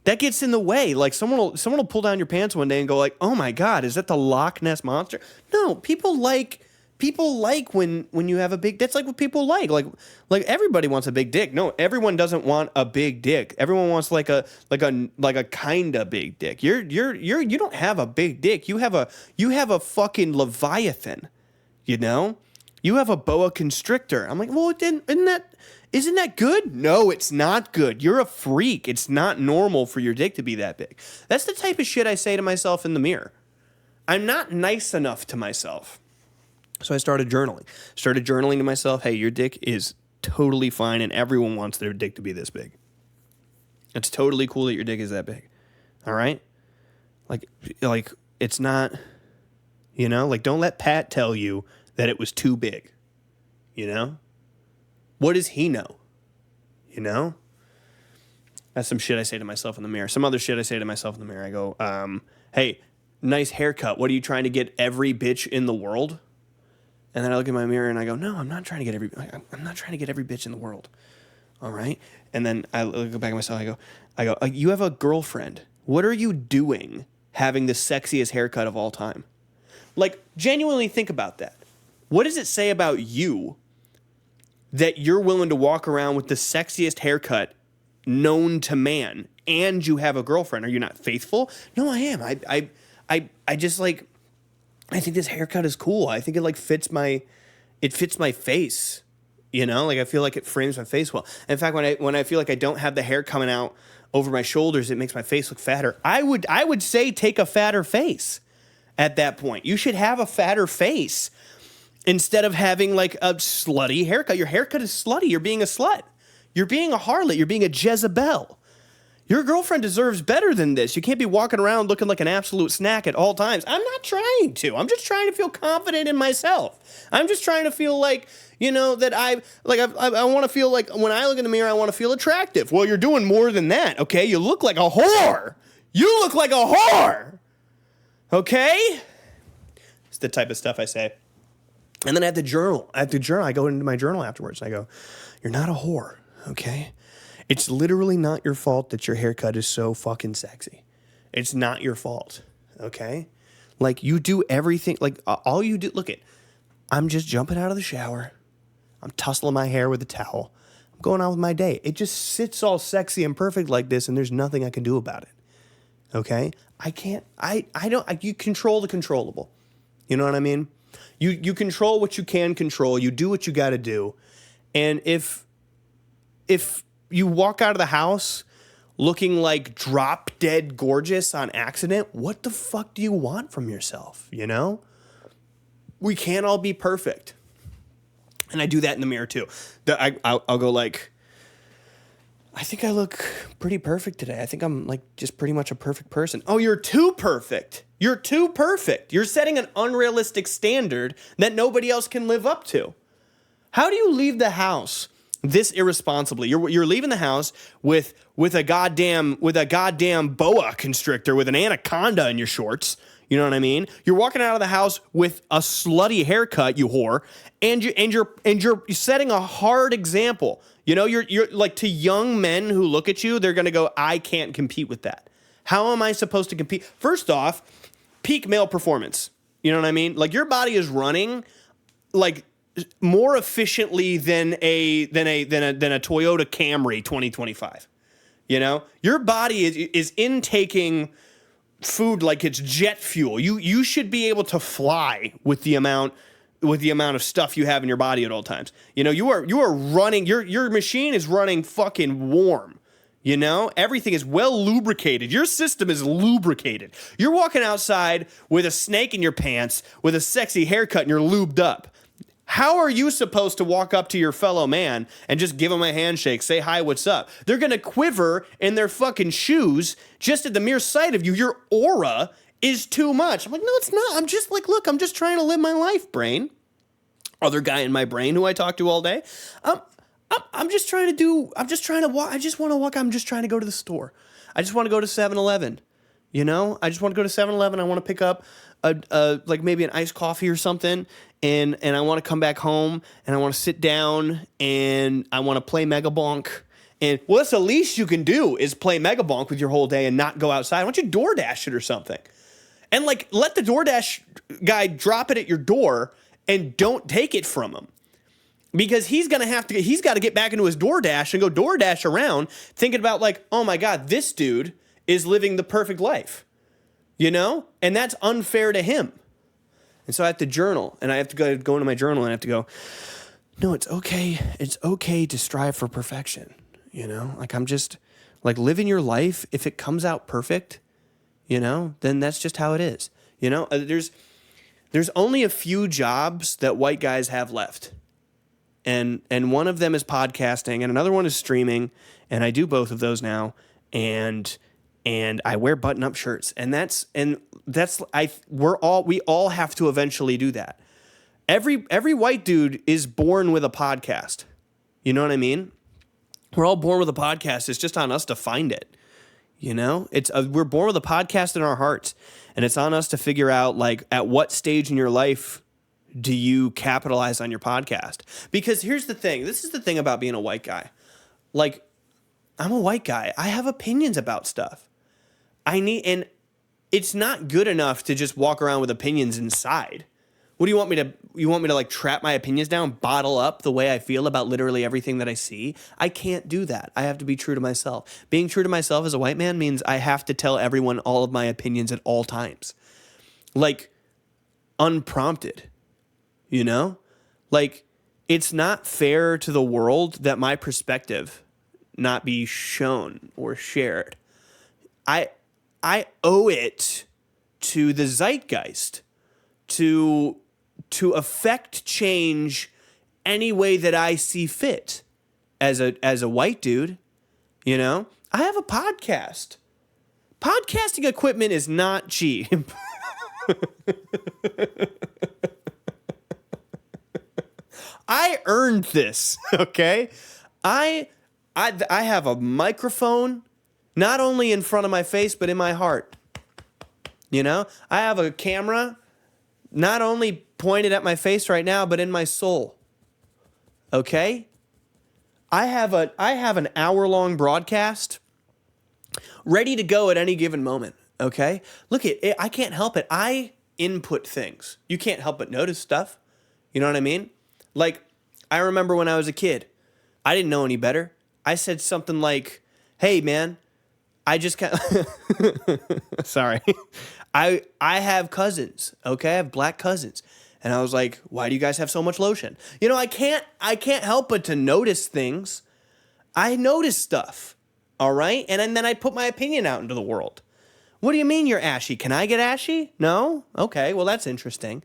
That gets in the way. Like someone will pull down your pants one day and go like, "Oh my God, is that the Loch Ness monster?" No, people like when you have a big. That's like what people like. Like everybody wants a big dick. No, everyone doesn't want a big dick. Everyone wants like a kinda big dick. You don't have a big dick. You have a fucking Leviathan. You know, you have a boa constrictor. I'm like, well, isn't that good? No, it's not good. You're a freak. It's not normal for your dick to be that big. That's the type of shit I say to myself in the mirror. I'm not nice enough to myself. So I started journaling. Started journaling to myself, hey, your dick is totally fine and everyone wants their dick to be this big. It's totally cool that your dick is that big. All right? Like it's not, you know, like don't let Pat tell you that it was too big. You know? What does he know? You know? That's some shit I say to myself in the mirror. Some other shit I say to myself in the mirror. I go, hey, nice haircut. What are you trying to get every bitch in the world? And then I look in my mirror and I go, no, I'm not trying to get every bitch in the world. All right? And then I look back at myself. I go, you have a girlfriend. What are you doing having the sexiest haircut of all time? Like, genuinely think about that. What does it say about you that you're willing to walk around with the sexiest haircut known to man and you have a girlfriend? Are you not faithful? No, I am. I just like, I think this haircut is cool. I think it like fits my face, you know, like I feel like it frames my face well. In fact, when I feel like I don't have the hair coming out over my shoulders, it makes my face look fatter. I would say take a fatter face at that point. You should have a fatter face instead of having like a slutty haircut. Your haircut is slutty. You're being a slut. You're being a harlot. You're being a Jezebel. Your girlfriend deserves better than this. You can't be walking around looking like an absolute snack at all times. I'm not trying to. I'm just trying to feel confident in myself. I'm just trying to feel like, you know, that I want to feel like when I look in the mirror, I want to feel attractive. Well, you're doing more than that, okay? You look like a whore. You look like a whore. Okay? It's the type of stuff I say. And then I have to journal. I go into my journal afterwards. I go, you're not a whore, okay? It's literally not your fault that your haircut is so fucking sexy. It's not your fault, okay? Like, you do everything. Like, all you do, I'm just jumping out of the shower. I'm tussling my hair with a towel. I'm going on with my day. It just sits all sexy and perfect like this, and there's nothing I can do about it, okay? You control the controllable. You know what I mean? You control what you can control. You do what you got to do. And if you walk out of the house looking like drop dead gorgeous on accident, what the fuck do you want from yourself, you know? We can't all be perfect. And I do that in the mirror too. I'll go like, I think I look pretty perfect today. I think I'm like just pretty much a perfect person. Oh, you're too perfect. You're too perfect. You're setting an unrealistic standard that nobody else can live up to. How do you leave the house this irresponsibly? You're leaving the house with a goddamn boa constrictor with an anaconda in your shorts. You know what I mean? You're walking out of the house with a slutty haircut, you whore, and you're setting a hard example. You know, you're like, to young men who look at you, they're gonna go, I can't compete with that. How am I supposed to compete? First off, peak male performance. You know what I mean? Like, your body is running like more efficiently than a Toyota Camry 2025. You know, your body is intaking food like it's jet fuel. You should be able to fly with the amount of stuff you have in your body at all times. You know, you are running, your machine is running fucking warm. You know, everything is well lubricated. Your system is lubricated. You're walking outside with a snake in your pants, with a sexy haircut, and you're lubed up. How are you supposed to walk up to your fellow man and just give him a handshake, say, hi, what's up? They're going to quiver in their fucking shoes just at the mere sight of you. Your aura is too much. I'm like, no, it's not. I'm just like, look, I'm just trying to live my life, brain. Other guy in my brain who I talk to all day. I'm just trying to walk. I just want to walk. I'm just trying to go to the store. I just want to go to 7-Eleven. You know, I just want to go to 7-Eleven. I want to pick up like maybe an iced coffee or something. And I want to come back home and I want to sit down and I want to play Mega Bonk. And well, that's the least you can do is play Mega Bonk with your whole day and not go outside. Why don't you DoorDash it or something? And like let the DoorDash guy drop it at your door and don't take it from him. Because he's got to get back into his DoorDash and go DoorDash around thinking about like, oh my God, this dude is living the perfect life. You know? And that's unfair to him. And so I have to journal, and I have to go into my journal, and I have to go, no, it's okay. It's okay to strive for perfection. You know, like I'm just like living your life. If it comes out perfect, you know, then that's just how it is. You know, there's only a few jobs that white guys have left. And one of them is podcasting, and another one is streaming, and I do both of those now. And I wear button-up shirts, we all have to eventually do that. Every white dude is born with a podcast. You know what I mean? We're all born with a podcast. It's just on us to find it. You know, we're born with a podcast in our hearts, and it's on us to figure out like at what stage in your life do you capitalize on your podcast? Because here's the thing. This is the thing about being a white guy. Like, I'm a white guy. I have opinions about stuff. And it's not good enough to just walk around with opinions inside. What do you want me to like trap my opinions down, bottle up the way I feel about literally everything that I see? I can't do that. I have to be true to myself. Being true to myself as a white man means I have to tell everyone all of my opinions at all times. Like, unprompted, you know? Like, it's not fair to the world that my perspective not be shown or shared. I owe it to the zeitgeist to affect change any way that I see fit as a white dude. You know, I have a podcast. Podcasting equipment is not cheap. I earned this, okay? I have a microphone not only in front of my face, but in my heart. You know, I have a camera not only pointed at my face right now, but in my soul. Okay? I have an hour-long broadcast ready to go at any given moment. Okay? Look at it. I can't help it. I input things. You can't help but notice stuff. You know what I mean? Like, I remember when I was a kid, I didn't know any better. I said something like, hey, man, I just can't. Sorry. I have cousins, okay? I have black cousins. And I was like, why do you guys have so much lotion? You know, I can't help but to notice things. I notice stuff, all right? And then I put my opinion out into the world. What do you mean you're ashy? Can I get ashy? No? Okay, well, that's interesting.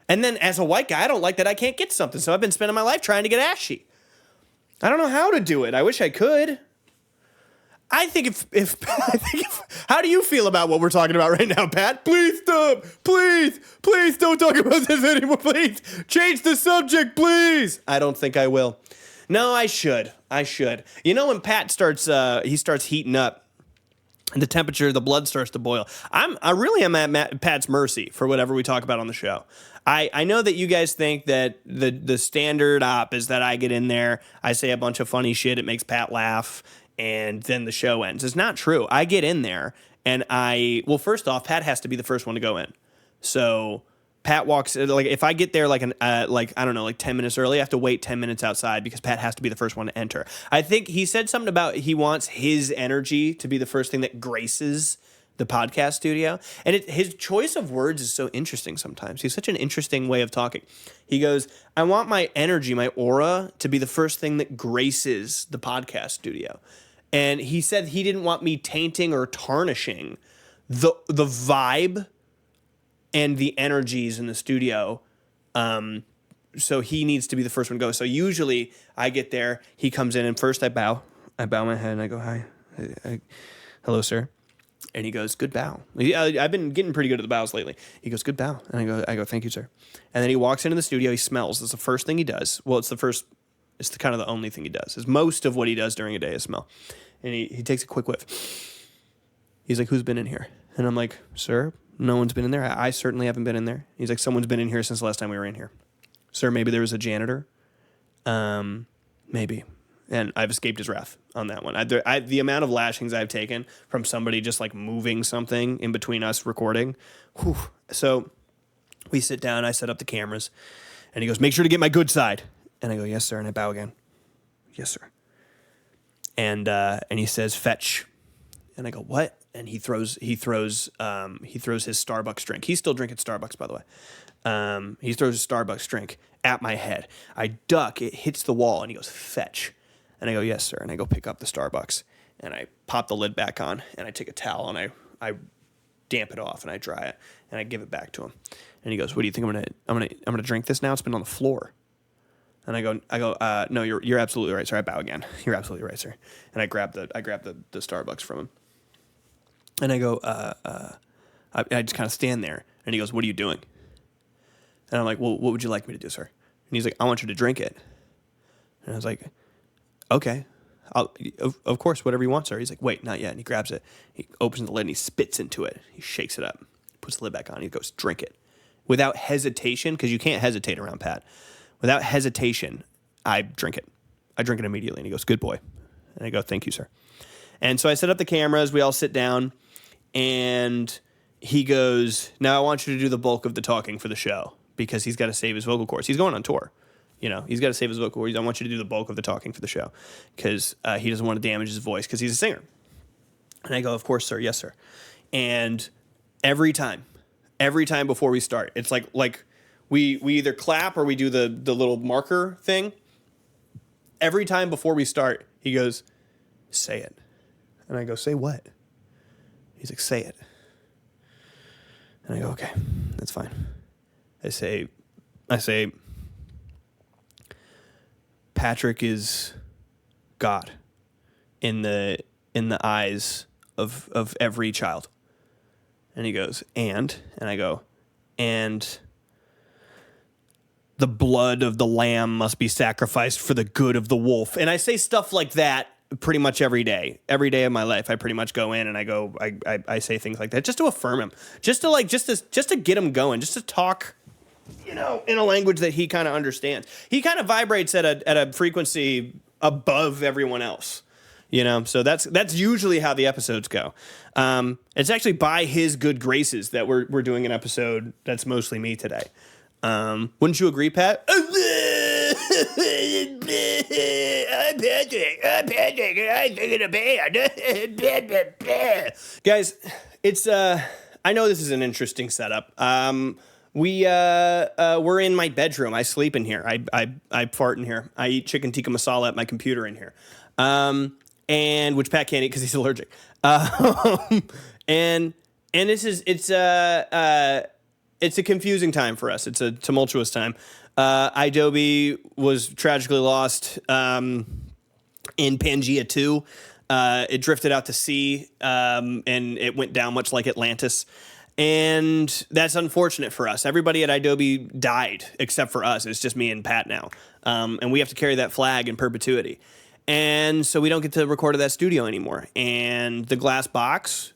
And then as a white guy, I don't like that I can't get something, so I've been spending my life trying to get ashy. I don't know how to do it. I wish I could. I think if how do you feel about what we're talking about right now, Pat? Please stop. Please don't talk about this anymore. Please change the subject, please. I don't think I will. No, I should. You know, when Pat starts heating up, the temperature, the blood starts to boil. I really am at Pat's mercy for whatever we talk about on the show. I know that you guys think that the standard op is that I get in there, I say a bunch of funny shit, it makes Pat laugh, and then the show ends. It's not true. I get in there, and first off, Pat has to be the first one to go in. So Pat walks, like, if I get there like 10 minutes early, I have to wait 10 minutes outside because Pat has to be the first one to enter. I think he said something about he wants his energy to be the first thing that graces the podcast studio. And his choice of words is so interesting sometimes. He's such an interesting way of talking. He goes, I want my energy, my aura, to be the first thing that graces the podcast studio. And he said he didn't want me tainting or tarnishing the vibe and the energies in the studio. So he needs to be the first one to go. So usually I get there, he comes in, and first I bow my head and I go, hi, hello, sir. And he goes, good bow. I've been getting pretty good at the bows lately. He goes, good bow. And I go, thank you, sir. And then he walks into the studio. He smells. That's the first thing he does. Well, it's kind of the only thing he does. Is most of what he does during a day is smell. And he takes a quick whiff. He's like, who's been in here? And I'm like, sir, no one's been in there. I certainly haven't been in there. He's like, someone's been in here since the last time we were in here. Sir, maybe there was a janitor. Maybe. And I've escaped his wrath on that one. The amount of lashings I've taken from somebody just like moving something in between us recording. Whew. So we sit down, I set up the cameras, and he goes, make sure to get my good side. And I go, yes, sir. And I bow again. Yes, sir. And he says, fetch. And I go, what? And he throws his Starbucks drink. He's still drinking Starbucks, by the way. He throws his Starbucks drink at my head. I duck, it hits the wall, and he goes, fetch. And I go, yes, sir. And I go pick up the Starbucks, and I pop the lid back on, and I take a towel, and I damp it off, and I dry it, and I give it back to him. And he goes, what do you think I'm gonna drink this now? It's been on the floor. And I go, no, you're absolutely right, sir. I bow again. You're absolutely right, sir. And I grab the Starbucks from him. And I go, I just kind of stand there, and he goes, what are you doing? And I'm like, well, what would you like me to do, sir? And he's like, I want you to drink it. And I was like, okay, of course, whatever you want, sir. He's like, wait, not yet. And he grabs it. He opens the lid and he spits into it. He shakes it up, puts the lid back on. He goes, drink it. Without hesitation, because you can't hesitate around Pat. Without hesitation, I drink it. I drink it immediately. And he goes, good boy. And I go, thank you, sir. And so I set up the cameras. We all sit down. And he goes, now I want you to do the bulk of the talking for the show, because he's got to save his vocal cords. He's going on tour. You know, he's got to save his vocal cords. I want you to do the bulk of the talking for the show, because he doesn't want to damage his voice, because he's a singer. And I go, of course, sir. Yes, sir. And every time before we start, it's like we either clap or we do the little marker thing. Every time before we start, he goes, say it. And I go, say what? He's like, say it. And I go, okay, that's fine. I say, Patrick is God in the eyes of every child. And he goes, and I go, and the blood of the lamb must be sacrificed for the good of the wolf. And I say stuff like that pretty much every day of my life. I pretty much go in and I say things like that just to affirm him, just to get him going, just to talk, you know, in a language that he kind of understands. He kind of vibrates at a frequency above everyone else, you know. So that's usually how the episodes go. It's actually by his good graces that we're doing an episode that's mostly me today. Wouldn't you agree, Pat? I'm Patrick. I'm thinking of band. Guys, it's I know this is an interesting setup. We're in my bedroom. I sleep in here. I fart in here. I eat chicken tikka masala at my computer in here. And which Pat can't eat because he's allergic. And it's a confusing time for us. It's a tumultuous time. Idobi was tragically lost in Pangea 2. It drifted out to sea, and it went down much like Atlantis. And that's unfortunate for us. Everybody at idobi died except for us. It's just me and Pat now. And we have to carry that flag in perpetuity. And so we don't get to record at that studio anymore. And the glass box,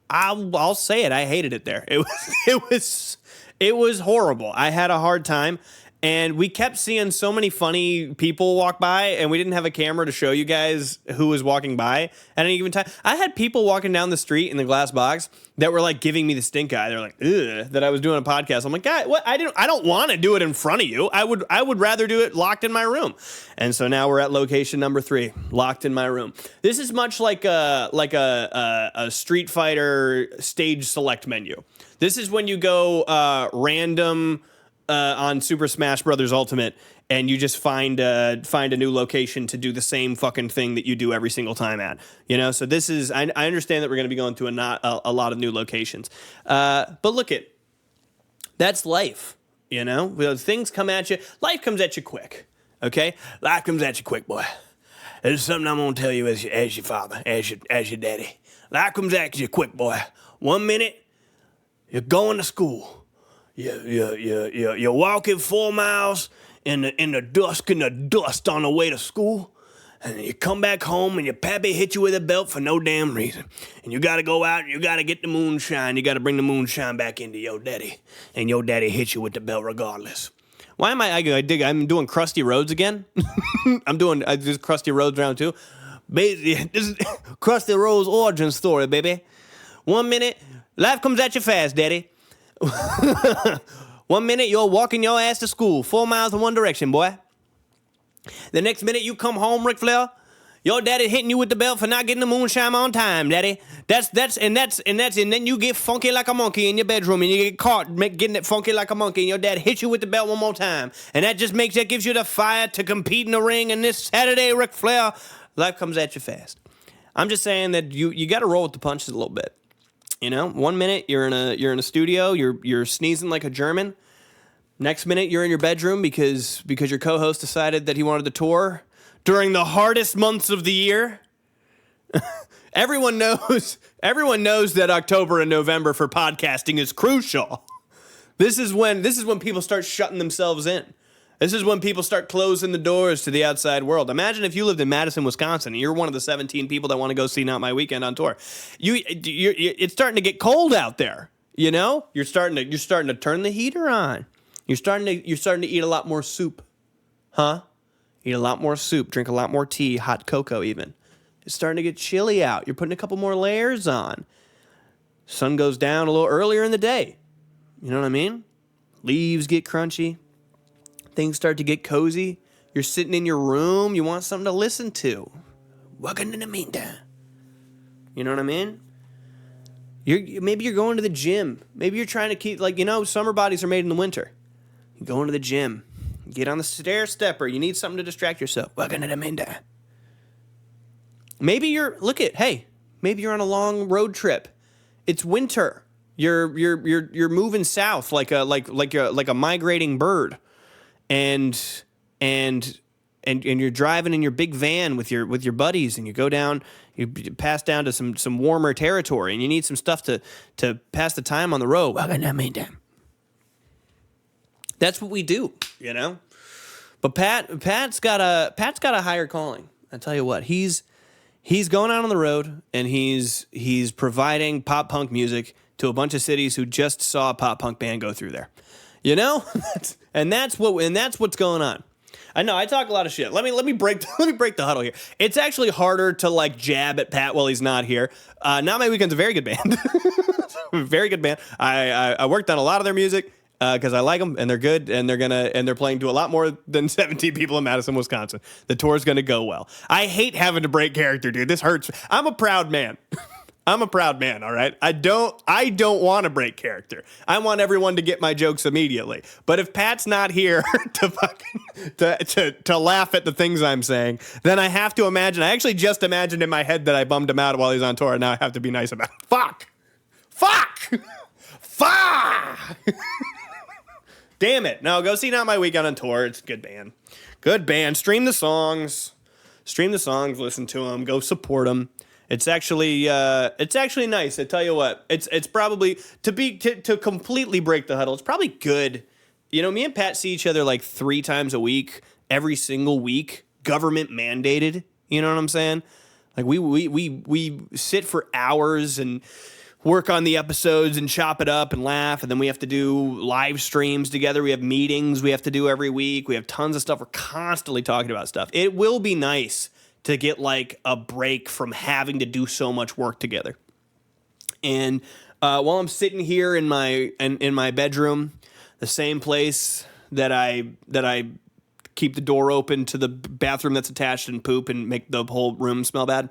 I'll say it, I hated it there. It was horrible. I had a hard time. And we kept seeing so many funny people walk by, and we didn't have a camera to show you guys who was walking by at any given time. I had people walking down the street in the glass box that were like giving me the stink eye. They're like, ugh, that I was doing a podcast. I'm like, God, what? I don't want to do it in front of you. I would rather do it locked in my room. And so now we're at location number 3, locked in my room. This is much like a Street Fighter stage select menu. This is when you go random on Super Smash Brothers Ultimate, and you just find a new location to do the same fucking thing that you do every single time at. You know, so this is, I understand that we're going to be going to a lot of new locations. But look that's life, you know? Things come at you. Life comes at you quick, okay? Life comes at you quick, boy. There's something I'm going to tell you as your father, as your daddy. life comes at you quick, boy. 1 minute, you're going to school. You're walking 4 miles in the dusk and the dust on the way to school. And you come back home and your pappy hit you with a belt for no damn reason. And you gotta go out and you gotta get the moonshine. You gotta bring the moonshine back into your daddy. And your daddy hits you with the belt regardless. Why am I'm doing Krusty Roads again? I'm doing this Krusty Roads round 2. This is Krusty Roads origin story, baby. 1 minute, life comes at you fast, daddy. 1 minute, you're walking your ass to school, 4 miles in one direction, boy. The next minute you come home, Ric Flair, your daddy hitting you with the belt for not getting the moonshine on time, daddy. And then you get funky like a monkey in your bedroom and you get caught getting it funky like a monkey and your dad hits you with the belt one more time. And that gives you the fire to compete in the ring. And this Saturday, Ric Flair, life comes at you fast. I'm just saying that you got to roll with the punches a little bit. You know, 1 minute you're in a studio, you're sneezing like a German. Next minute, you're in your bedroom because your co-host decided that he wanted to tour during the hardest months of the year. Everyone knows that October and November for podcasting is crucial. This is when people start shutting themselves in. This is when people start closing the doors to the outside world. Imagine if you lived in Madison, Wisconsin, and you're one of the 17 people that want to go see Not My Weekend on tour. It's starting to get cold out there. You know, you're starting to turn the heater on. You're starting to eat a lot more soup. Huh? Eat a lot more soup, drink a lot more tea, hot cocoa even. It's starting to get chilly out. You're putting a couple more layers on. Sun goes down a little earlier in the day. You know what I mean? Leaves get crunchy. Things start to get cozy. You're sitting in your room. You want something to listen to. Welcome to the meantime. You know what I mean? Maybe you're going to the gym. Maybe you're trying to keep, summer bodies are made in the winter. You go into the gym. Get on the stair stepper. You need something to distract yourself. Welcome to the meantime. Maybe you're on a long road trip. It's winter. You're moving south like a migrating bird. And you're driving in your big van with your buddies, and you pass down to some warmer territory, and you need some stuff to pass the time on the road. Welcome to the meantime. That's what we do, you know. But Pat's got a higher calling. I tell you what, he's going out on the road and he's providing pop punk music to a bunch of cities who just saw a pop punk band go through there. You know? and that's what's going on. I know I talk a lot of shit. Let me break the huddle here. It's actually harder to jab at Pat while he's not here. Not My Weekend's a very good band. Very good band. I worked on a lot of their music. Because I like them and they're good and they're playing to a lot more than 17 people in Madison, Wisconsin. The tour's gonna go well. I hate having to break character, dude. This hurts. I'm a proud man. I'm a proud man. All right. I don't want to break character. I want everyone to get my jokes immediately. But if Pat's not here to laugh at the things I'm saying, then I have to imagine. I actually just imagined in my head that I bummed him out while he's on tour, and now I have to be nice about it. Fuck. Damn it. No, go see Not My Weekend on tour. It's a good band. Good band. Stream the songs. Listen to them. Go support them. It's actually nice. I tell you what. It's probably to completely break the huddle. It's probably good. You know, me and Pat see each other 3 times a week, every single week, government mandated. You know what I'm saying? We sit for hours and work on the episodes and chop it up and laugh, and then we have to do live streams together. We have meetings we have to do every week. We have tons of stuff. We're constantly talking about stuff. It will be nice to get a break from having to do so much work together. And while I'm sitting here in my bedroom, the same place that I keep the door open to the bathroom that's attached and poop and make the whole room smell bad,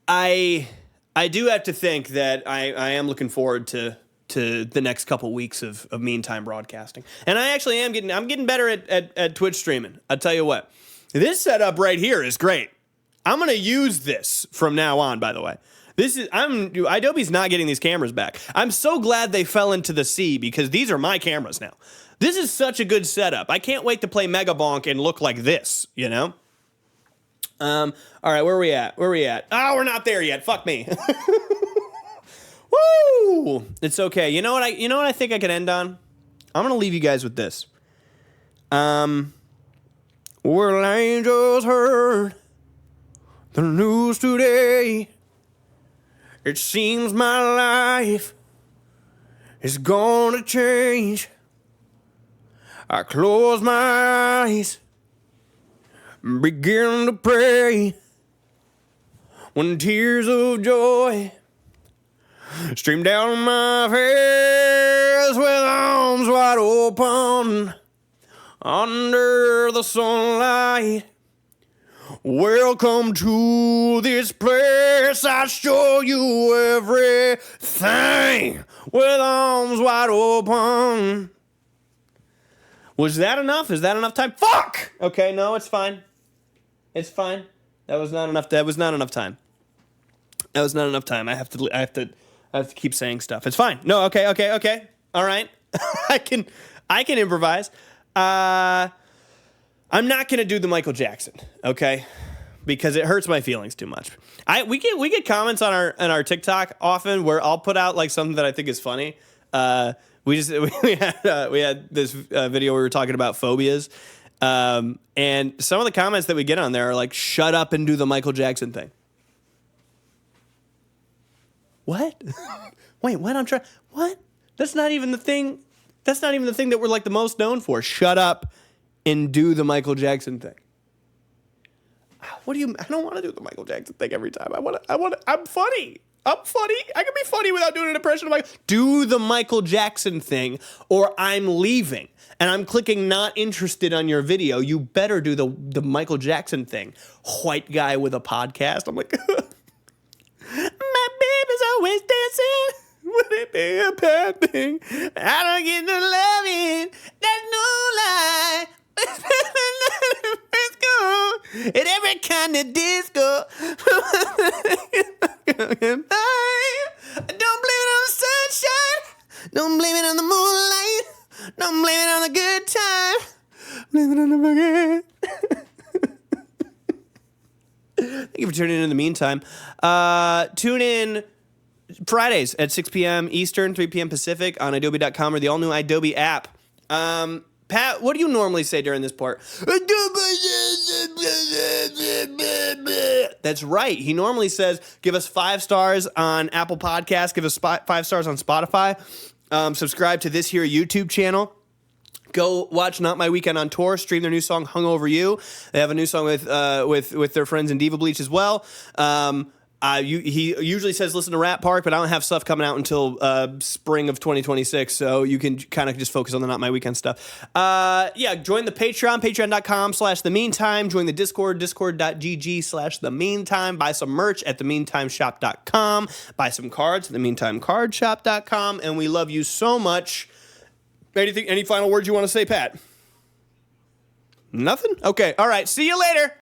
I do have to think that I am looking forward to the next couple weeks of meantime broadcasting. And I actually I'm getting better at Twitch streaming. I'll tell you what. This setup right here is great. I'm going to use this from now on, by the way. Idobi's not getting these cameras back. I'm so glad they fell into the sea because these are my cameras now. This is such a good setup. I can't wait to play Mega Bonk and look like this, you know? All right, where are we at? Oh, we're not there yet. Fuck me. Woo! It's okay. You know what I think I can end on? I'm gonna leave you guys with this. Well, angels heard the news today. It seems my life is gonna change. I close my eyes, begin to pray, when tears of joy stream down my face with arms wide open under the sunlight. Welcome to this place. I show you everything with arms wide open. Was that enough? Is that enough time? Fuck! Okay, no, it's fine. It's fine. That was not enough time. I have to keep saying stuff. It's fine. No, okay. All right. I can improvise. I'm not gonna do the Michael Jackson, okay? Because it hurts my feelings too much. We get comments on our TikTok often where I'll put out like something that I think is funny. We had this video where we were talking about phobias, and some of the comments that we get on there are like, "Shut up and do the Michael Jackson thing." What? Wait, what? What? That's not even the thing. That's not even the thing that we're like the most known for. Shut up and do the Michael Jackson thing. What do you? I don't want to do the Michael Jackson thing every time. I'm funny. I can be funny without doing an impression of Michael. Do the Michael Jackson thing, or I'm leaving. And I'm clicking not interested on your video. You better do the Michael Jackson thing. White guy with a podcast. I'm like, my baby's always dancing. Would it be a bad thing? I don't get no loving. That's no lie. In every kind of disco. Don't blame it on the sunshine. Don't blame it on the moonlight. Don't blame it on the good time. Blame it on the bucket. Thank you for tuning in the meantime. Tune in Fridays at 6 p.m. Eastern, 3 p.m. Pacific on idobi.com or the all-new idobi app. Pat, what do you normally say during this part? That's right. He normally says, give us 5 stars on Apple Podcasts, give us 5 stars on Spotify, subscribe to this here YouTube channel. Go watch Not My Weekend on Tour, stream their new song, Hung Over You. They have a new song with their friends in Diva Bleach as well. He usually says listen to Rat Park, but I don't have stuff coming out until spring of 2026, so you can kind of just focus on the Not My Weekend stuff. Join the Patreon, patreon.com/themeantime. Join the Discord, discord.gg/themeantime. Buy some merch at themeantimeshop.com. Buy some cards at themeantimecardshop.com, and we love you so much. Any final words you want to say, Pat? Nothing? Okay, all right. See you later.